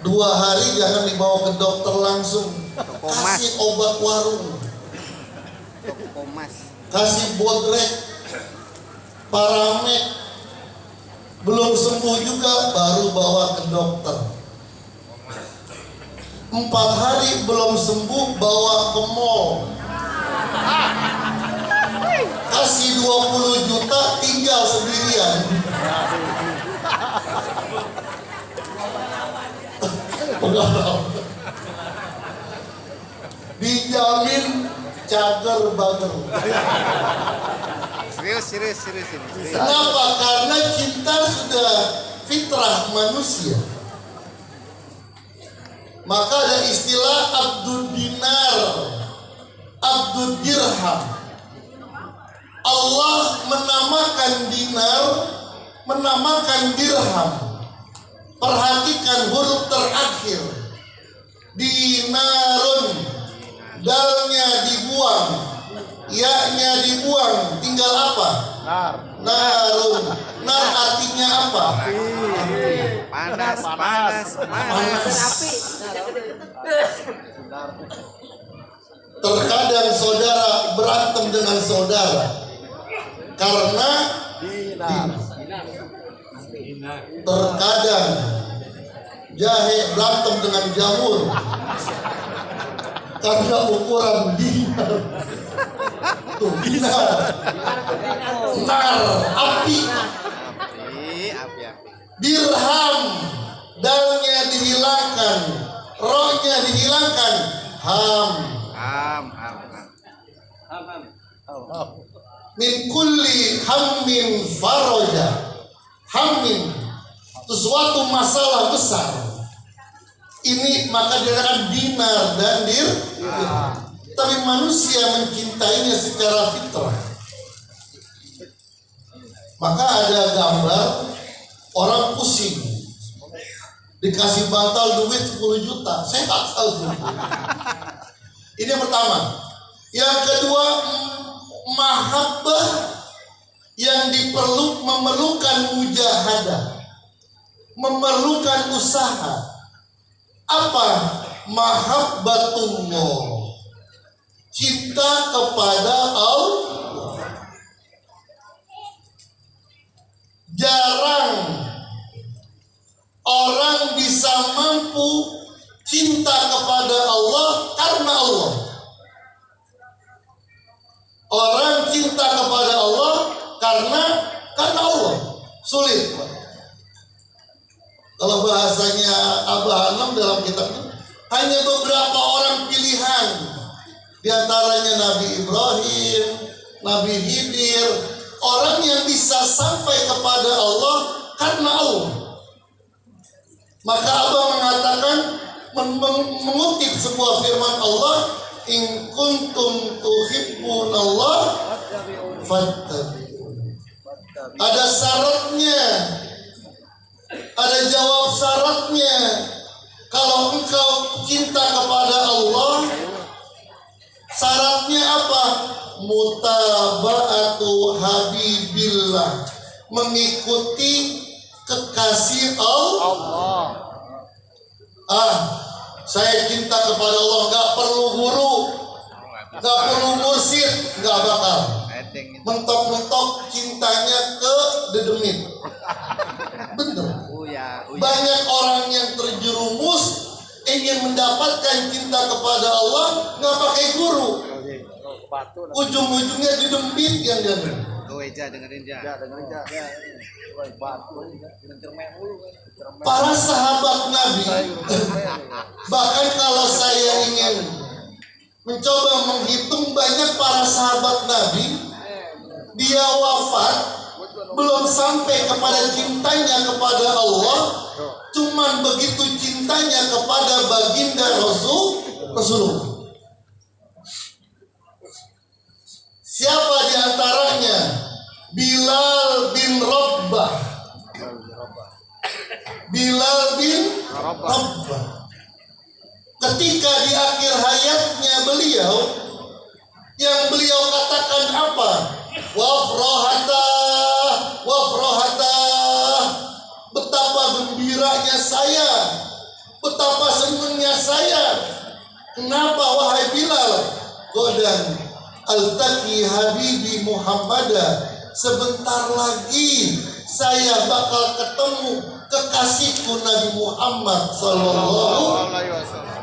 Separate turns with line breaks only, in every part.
2 hari jangan dibawa ke dokter langsung. Kasih obat warung, kasih bodrek, paramek. Belum sembuh juga baru bawa ke dokter. 4 hari belum sembuh bawa ke mall. Kasih 20 juta tinggal sendirian. Dijamin cager bager.
Serius.
Kenapa? Karena cinta sudah fitrah manusia. Maka ada istilah abdud dinar, abdud dirham. Allah menamakan dinar, menamakan dirham. Perhatikan huruf terakhir. Dinarun, dalnya dibuang, ya-nya dibuang, tinggal apa? Narun. Nar artinya apa?
Panas.
Terkadang saudara berantem dengan saudara karena dinar. Terkadang jahe berantem dengan jamur karena ukuran dinar. Tuh, dinar. Nar, api. Dirham, dalnya dihilangkan, rohnya dihilangkan. Ham. Min kulli hammin faraja. Hammin itu suatu masalah besar. Ini maka dikatakan dinar dan dirham. Tapi manusia mencintainya secara fitrah. Maka ada gambar orang pusing, dikasih bantal duit 10 juta. Saya tak tahu. Ini yang pertama. Yang kedua, mahabbah yang memerlukan mujahadah, memerlukan usaha. Apa? Mahabbatullah, cinta kepada Allah. Jarang orang bisa mampu cinta kepada Allah karena Allah. Orang cinta kepada Allah karena Allah. Sulit. Kalau bahasanya Abah Hanam dalam kitabnya, hanya beberapa orang pilihan. Di antaranya Nabi Ibrahim, Nabi Khidir, orang yang bisa sampai kepada Allah karena Allah. Maka Abah mengatakan, mengutip sebuah firman Allah, in kuntum tuhibbunallah fattabi'un. Ada syaratnya, ada jawab syaratnya. Kalau engkau cinta kepada Allah, syaratnya apa? Mutaba'atu habibillah, mengikuti kekasih Allah. Saya cinta kepada Allah, gak perlu guru, gak perlu mursyid, gak bakal. Mentok-mentok cintanya ke dedemit. Bener. Banyak orang yang terjerumus ingin mendapatkan cinta kepada Allah gak pakai guru. Ujung-ujungnya didemit yang jadi.
Dengerin.
Para sahabat Nabi, bahkan kalau saya ingin mencoba menghitung banyak para sahabat Nabi, dia wafat belum sampai kepada cintanya kepada Allah, cuman begitu cintanya kepada baginda Rasulullah. Siapa di antaranya? Bilal bin Rabah. Ketika di akhir hayatnya beliau, yang beliau katakan apa? Wafrohata, betapa gembiranya saya, betapa Kenapa wahai Bilal? Godan altaqi habibi Muhammadah. Sebentar lagi saya bakal ketemu kekasihku Nabi Muhammad sallallahu alaihi wasallam.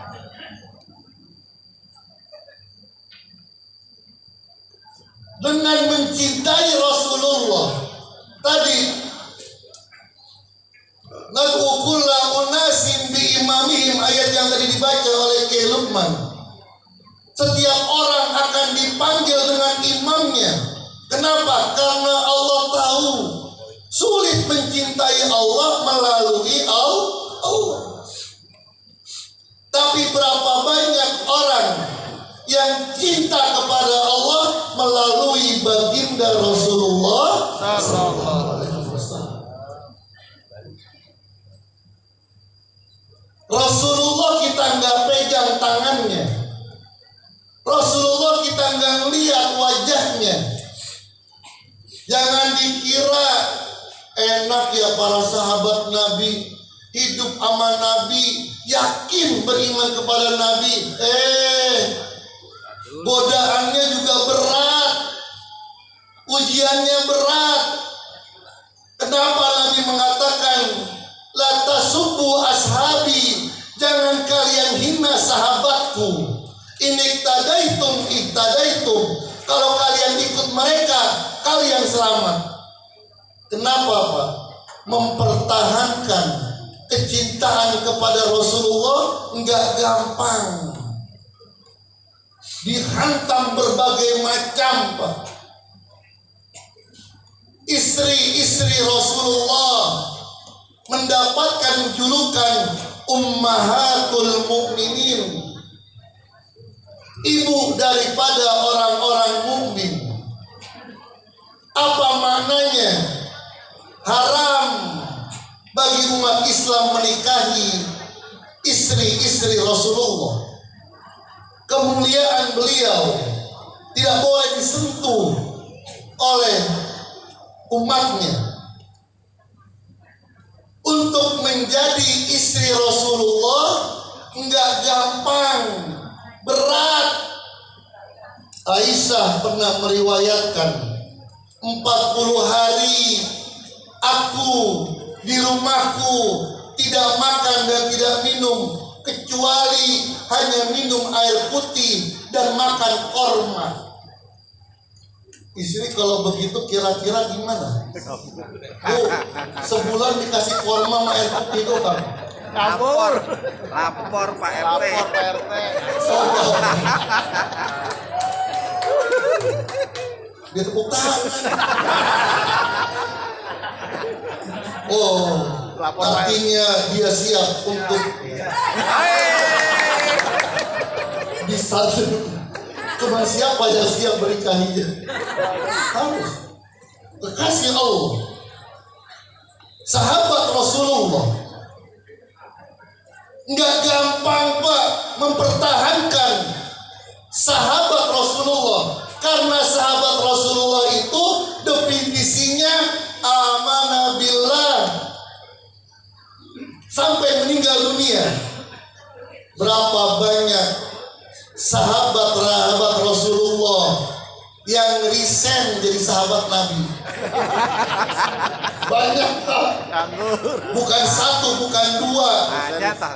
Dengan mencintai Rasulullah tadi, nad'u kulla unasin bi imamihim, ayat yang tadi dibaca oleh Kiai Lukman. Setiap orang akan dipanggil dengan imamnya. Kenapa? Karena Allah tahu sulit mencintai Allah melalui Allah. Tapi berapa banyak orang yang cinta kepada Allah melalui baginda Rasulullah sallallahu alaihi wasallam. Rasulullah kita nggak pegang tangannya, Rasulullah kita nggak lihat wajahnya. Jangan dikira enak ya para sahabat Nabi, hidup sama Nabi, yakin beriman kepada Nabi. Godaannya juga berat, ujiannya berat. Kenapa Nabi mengatakan la tasubbu ashabi, jangan kalian hina sahabatku. Iktadaitum, kalau kalian ikut mereka kalian selamat. Kenapa Pak? Mempertahankan kecintaan kepada Rasulullah enggak gampang. Dihantam berbagai macam Pak. Istri-istri Rasulullah mendapatkan julukan Ummahatul Mukminin, ibu daripada orang-orang mukmin. Apa maknanya? Haram bagi umat Islam menikahi istri-istri Rasulullah. Kemuliaan beliau tidak boleh disentuh oleh umatnya. Untuk menjadi istri Rasulullah enggak gampang, berat. Aisyah pernah meriwayatkan 40 hari aku di rumahku tidak makan dan tidak minum, kecuali hanya minum air putih dan makan korma. Istri kalau begitu kira-kira gimana? Sebulan dikasih korma sama air putih doang.
Lapor Pak RT.
Dia tepuk tangan. Artinya dia siap untuk disatu. Cuma siapa yang siap bernikahinya? Harus kekasih Allah, sahabat Rasulullah. Nggak gampang Pak mempertahankan sahabat Rasulullah, karena sahabat Rasulullah itu definisinya amanah billah sampai meninggal dunia. Berapa banyak sahabat Rasulullah yang resign jadi sahabat Nabi? Banyak tak? Bukan satu, bukan dua.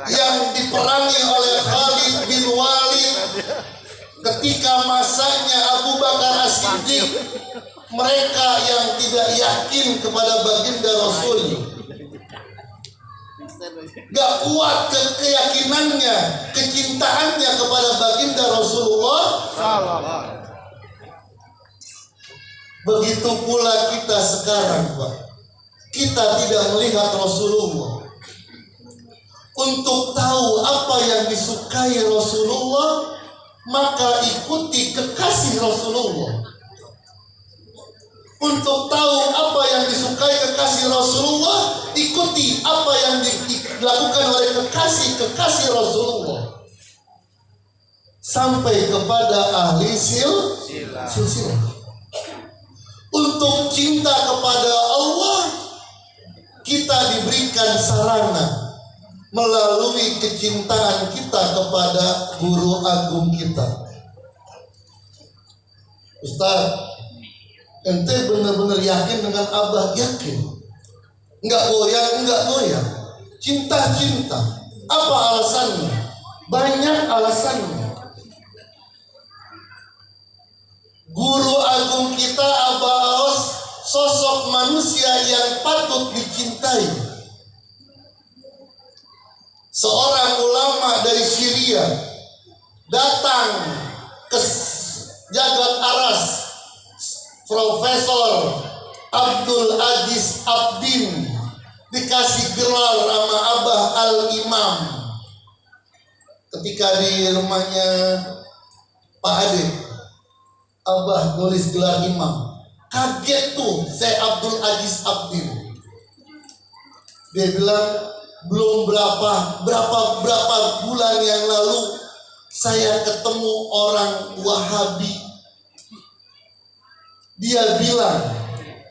Yang diperangi oleh Khalid bin Walid ketika masanya Abu Bakar As-Siddiq. Mereka yang tidak yakin kepada baginda Rasul, gak kuat keyakinannya, kecintaannya kepada baginda Rasulullah. Begitu pula kita sekarang Pak, kita tidak melihat Rasulullah. Untuk tahu apa yang disukai Rasulullah, maka ikuti kekasih Rasulullah. Untuk tahu apa yang disukai kekasih Rasulullah, ikuti apa yang dilakukan oleh kekasih Rasulullah, sampai kepada ahli silsilah. Untuk cinta kepada Allah, kita diberikan sarana melalui kecintaan kita kepada guru agung kita. Ustaz, ente benar-benar yakin dengan Abah? Yakin. Enggak goyang. Cinta. Apa alasannya? Banyak alasannya. Guru agung kita Abah Aos sosok manusia yang patut dicintai. Seorang ulama dari Syria datang ke Jagat Aras, Profesor Abdul Aziz Abdin, dikasih gelar sama Abah Al-Imam. Ketika di rumahnya Pak Ade, Abah nulis gelar imam. Kaget tuh saya Abdul Aziz Abdin. Dia bilang, belum berapa bulan yang lalu saya ketemu orang Wahabi. Dia bilang,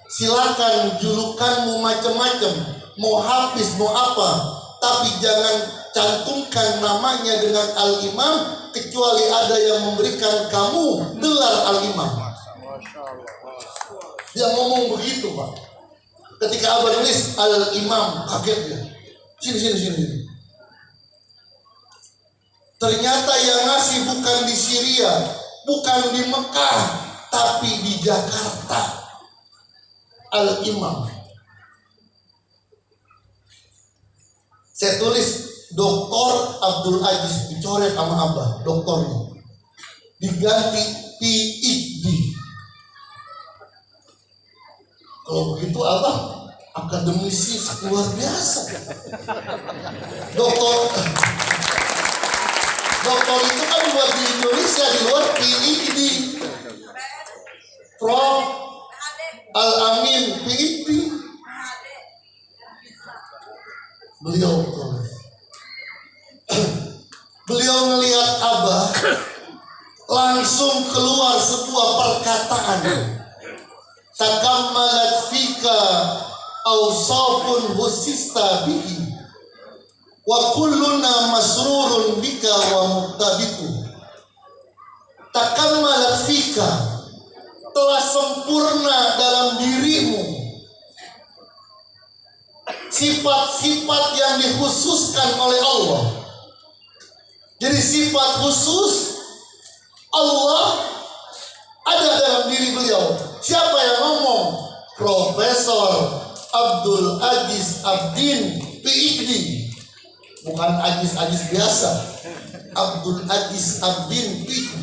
silakan julukanmu macam-macam, mau Hafiz mau apa, tapi jangan cantumkan namanya dengan Al-Imam kecuali ada yang memberikan kamu gelar Al-Imam. Dia ngomong begitu, Pak. Ketika Abah nulis Al-Imam, kaget dia. Sini. Ternyata yang ngasih bukan di Syria, bukan di Mekah, tapi di Jakarta. Al-Imam. Saya tulis Dr. Abdul Aziz, dicoret sama Abah, doktornya. Diganti PhD. Kalau begitu Abah akademisi luar biasa. Doktor itu kan buat di Indonesia, di luar PhD. Prof. Al-Amin PhD. Beliau melihat Abah, langsung keluar sebuah perkataan. Takammalat fika awsafun husista bihi wa kulluna masrurun bika wa muqtabitu. Takammalat fika, telah sempurna dalam dirimu sifat-sifat yang dikhususkan oleh Allah. Jadi sifat khusus Allah ada dalam diri beliau. Siapa yang ngomong? Profesor Abdul Aziz Abdin PhD. Bukan Aziz biasa, Abdul Aziz Abdin PhD.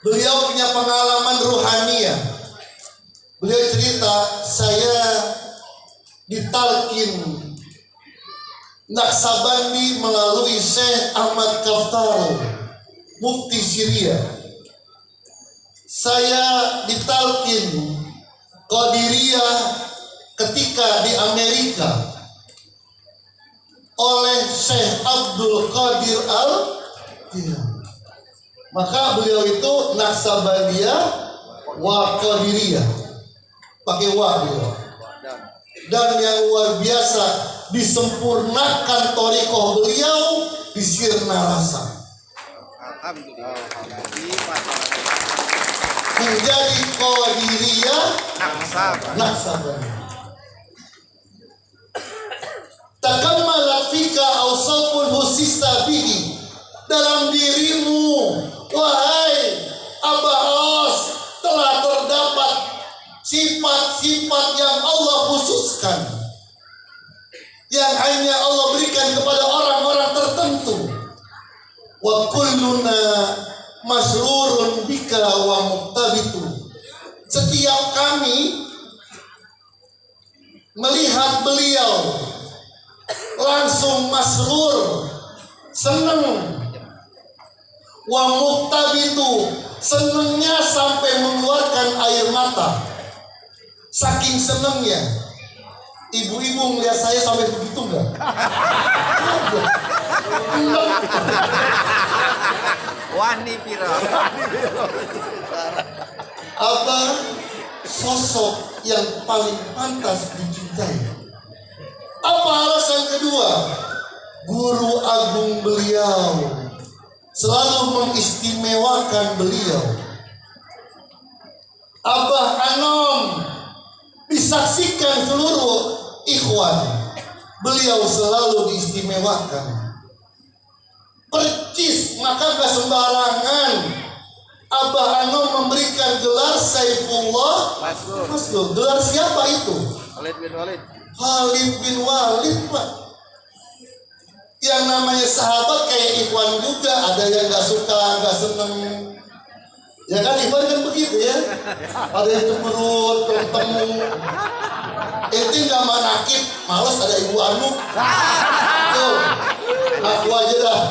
Beliau punya pengalaman ruhaniyah. Beliau cerita, saya ditalkin Naqsabandi melalui Syekh Ahmad Kaftaro, Mufti Syria. Saya ditalkin Qadiriyah ketika di Amerika oleh Syekh Abdul Qadir Al-Jilani. Maka beliau itu Naqsabandiyah wa Qadiriyah, pakai wa beliau. Dan yang luar biasa, disempurnakan thariqah beliau di Sirna Rasa. Menjadi Qadiriyah Naqsabandiyah. Takammalat fika awsafun husista bihi, dalam dirimu wahai Abah Aos telah terdapat sifat-sifat yang Allah khususkan, yang hanya Allah berikan kepada orang-orang tertentu. Wa kulluna masrurun bika wa muqtabitu. Setiap kami melihat beliau langsung masrur, senang. Wa muqtabitu, senangnya sampai mengeluarkan air mata. Saking senangnya. Ibu-ibu melihat saya sampai begitu enggak?
Wani pira.
Apa sosok yang paling pantas dicintai? Apa alasan kedua? Guru agung beliau selalu mengistimewakan beliau. Abah Anom disaksikan seluruh ikhwan, beliau selalu diistimewakan. Percis, maka gak sembarangan Abah Anom memberikan gelar Saifullah Maslul. Gelar siapa itu?
Khalid bin Walid.
Khalid bin Walid, Pak. Yang namanya sahabat kayak ikhwan juga, ada yang gak suka, gak seneng. Ya kan, ikhwan kan begitu ya. Ada yang cemberut, ketemu. Ente gak manakib, males ada ibu anu. Tuh, aku aja dah.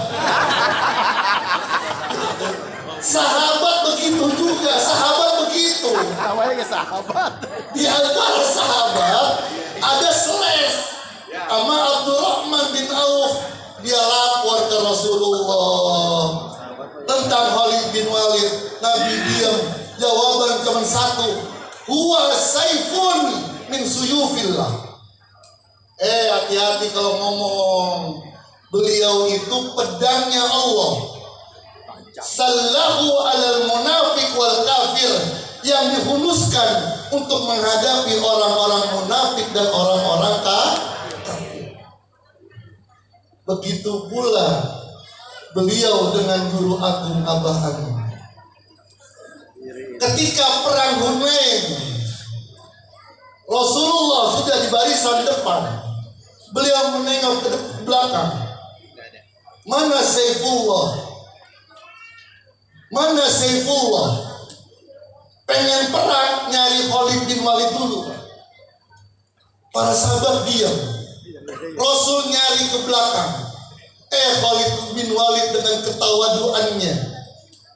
Sahabat begitu juga, sahabat begitu.
Namanya sahabat.
Di antara sahabat ada Seles sama Abdurrahman bin Auf. Dia lapor ke Rasulullah tentang Khalid bin Walid. Nabi diam, jawaban cuma satu, huwa saifun min suyufillah. Hati-hati kalau ngomong. Beliau itu pedangnya Allah. Sallahu alal munafiq wal kafir, yang dihunuskan untuk menghadapi orang-orang munafik dan orang-orang kafir. Begitu pula beliau dengan guru agung Abah Anom. Ketika perang Hunain, Rasulullah sudah di barisan depan. Beliau menengok ke belakang. Mana Saifullah? Mana Saifullah? Pengen perang, nyari Khalid bin Walid dulu. Para sahabat diam. Rasul nyari ke belakang. Khalid bin Walid dengan ketawaduannya,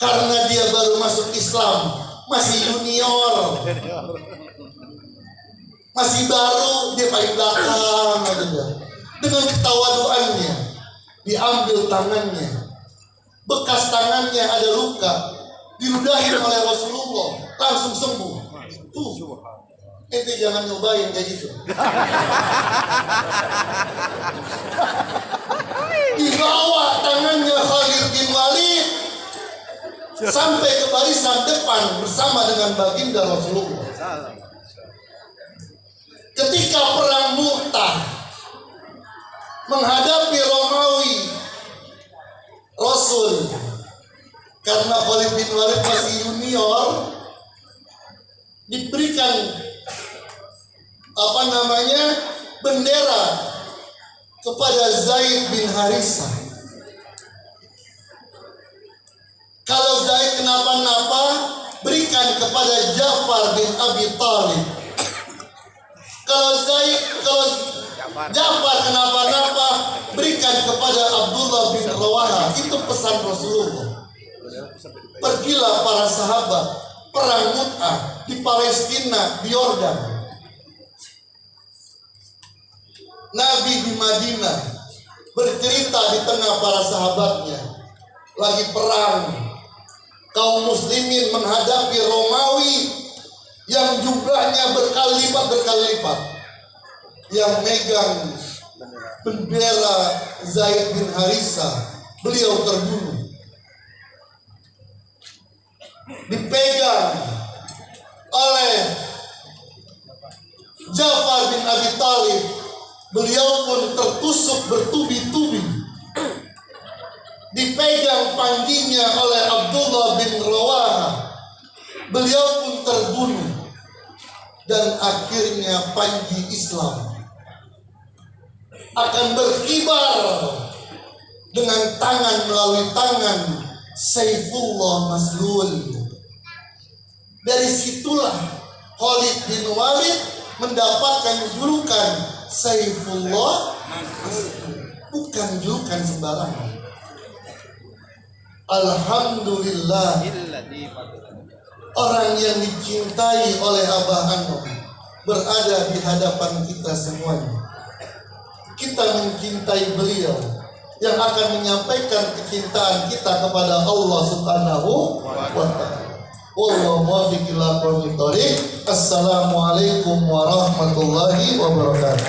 karena dia baru masuk Islam, masih junior, masih baru, dia paling belakang aja. Dengan ketawaduannya diambil tangannya. Bekas tangannya ada luka, diludahin oleh Rasulullah, langsung sembuh. Tuh, ente jangan nyobain kayak gitu. Dibawa tangannya Khalid bin Walid sampai ke barisan depan bersama dengan baginda Rasulullah. Ketika perang Mu'tah menghadapi Romawi, Rasul, karena Khalid bin Walid masih junior, diberikan bendera kepada Zaid bin Harisah. Kalau Zaid kenapa-napa, berikan kepada Ja'far bin Abi Thalib. Kalau Ja'far kenapa-napa, berikan kepada Abdullah bin Rawaha. Itu pesan Rasulullah. Pergilah para sahabat perang Mu'tah di Palestina, di Yordan. Nabi di Madinah bercerita di tengah para sahabatnya, lagi perang. Kaum muslimin menghadapi Romawi yang jumlahnya berkali lipat. Yang megang bendera Zaid bin Harisah, beliau terbunuh. Dipegang oleh Ja'far bin Abi Thalib, beliau pun tertusuk bertubi-tubi. Dipegang pangginya oleh Abdullah bin Rawaha, beliau pun terbunuh. Dan akhirnya panji Islam akan berkibar dengan tangan, melalui tangan Saifullah Maslul. Dari situlah Khalid bin Walid mendapatkan julukan Saifullah Maslul, bukan julukan sembarangan. Alhamdulillah, orang yang dicintai oleh Abah Anom berada di hadapan kita semuanya. Kita mencintai beliau yang akan menyampaikan kecintaan kita kepada Allah Subhanahu wa ta'ala. Wallahu muwaffiq ila aqwamit thoriq. Assalamualaikum warahmatullahi wabarakatuh.